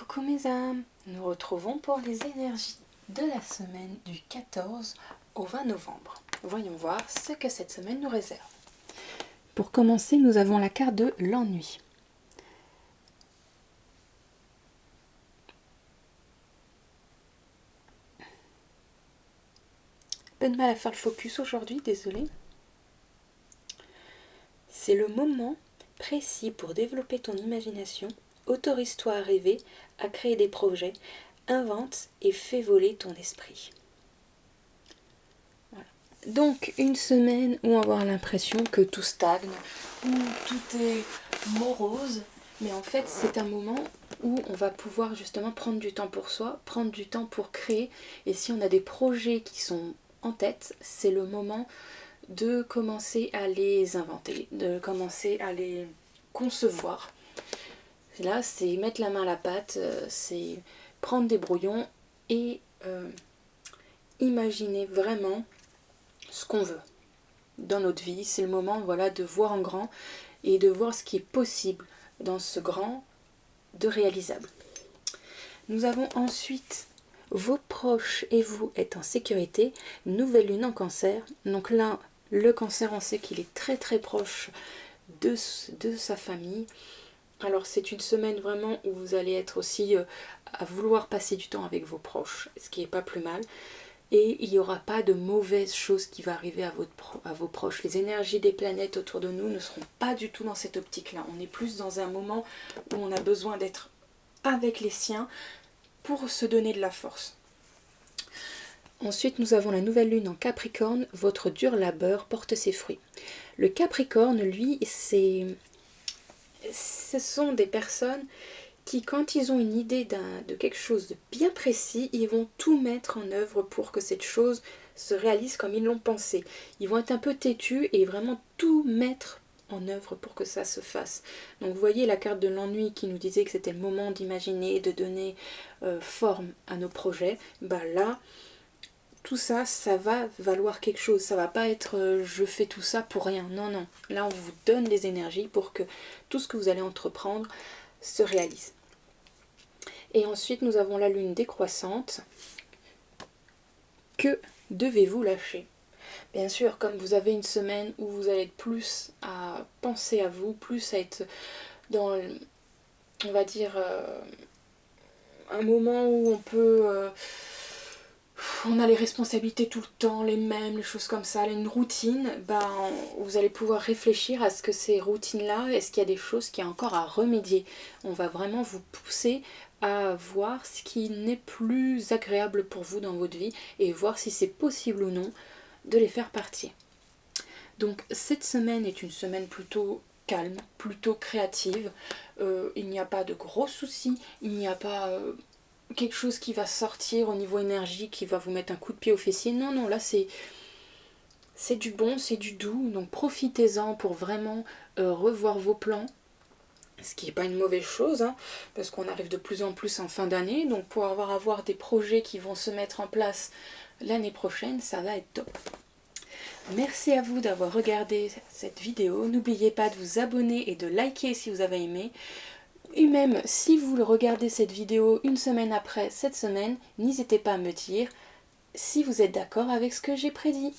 Coucou mes âmes, nous retrouvons pour les énergies de la semaine du 14 au 20 novembre. Voyons voir ce que cette semaine nous réserve. Pour commencer, nous avons la carte de l'ennui. Peu de mal à faire le focus aujourd'hui, désolé. C'est le moment précis pour développer ton imagination. Autorise-toi à rêver, à créer des projets, invente et fais voler ton esprit. Voilà. Donc une semaine où on va avoir l'impression que tout stagne, où tout est morose, mais en fait c'est un moment où on va pouvoir justement prendre du temps pour soi, prendre du temps pour créer, et si on a des projets qui sont en tête, c'est le moment de commencer à les inventer, de commencer à les concevoir. Là, c'est mettre la main à la pâte, c'est prendre des brouillons et imaginer vraiment ce qu'on veut dans notre vie. C'est le moment, voilà, de voir en grand et de voir ce qui est possible dans ce grand de réalisable. Nous avons ensuite vos proches et vous êtes en sécurité. Nouvelle lune en cancer. Donc là, le cancer, on sait qu'il est très très proche de sa famille. Alors c'est une semaine vraiment où vous allez être aussi à vouloir passer du temps avec vos proches, ce qui n'est pas plus mal. Et il n'y aura pas de mauvaises choses qui vont arriver à vos proches. Les énergies des planètes autour de nous ne seront pas du tout dans cette optique-là. On est plus dans un moment où on a besoin d'être avec les siens pour se donner de la force. Ensuite, nous avons la nouvelle lune en Capricorne. Votre dur labeur porte ses fruits. Le Capricorne, lui, ce sont des personnes qui, quand ils ont une idée de quelque chose de bien précis, ils vont tout mettre en œuvre pour que cette chose se réalise comme ils l'ont pensé. Ils vont être un peu têtus et vraiment tout mettre en œuvre pour que ça se fasse. Donc vous voyez la carte de l'ennui qui nous disait que c'était le moment d'imaginer, de donner forme à nos projets. Bah là, tout ça, ça va valoir quelque chose. Ça va pas être je fais tout ça pour rien. Non, non. Là, on vous donne les énergies pour que tout ce que vous allez entreprendre se réalise. Et ensuite, nous avons la lune décroissante. Que devez-vous lâcher? Bien sûr, comme vous avez une semaine où vous allez être plus à penser à vous, plus à être dans, on va dire, un moment où on peut... on a les responsabilités tout le temps, les mêmes, les choses comme ça, une routine, vous allez pouvoir réfléchir à ce que ces routines-là, est-ce qu'il y a des choses qui y a encore à remédier. On va vraiment vous pousser à voir ce qui n'est plus agréable pour vous dans votre vie et voir si c'est possible ou non de les faire partir. Donc cette semaine est une semaine plutôt calme, plutôt créative. Il n'y a pas de gros soucis, il n'y a pas... quelque chose qui va sortir au niveau énergie, qui va vous mettre un coup de pied au fessier. Non, non, là c'est du bon, c'est du doux. Donc profitez-en pour vraiment revoir vos plans. Ce qui n'est pas une mauvaise chose, hein, parce qu'on arrive de plus en plus en fin d'année. Donc pour avoir des projets qui vont se mettre en place l'année prochaine, ça va être top. Merci à vous d'avoir regardé cette vidéo. N'oubliez pas de vous abonner et de liker si vous avez aimé. Et même si vous regardez cette vidéo une semaine après cette semaine, n'hésitez pas à me dire si vous êtes d'accord avec ce que j'ai prédit.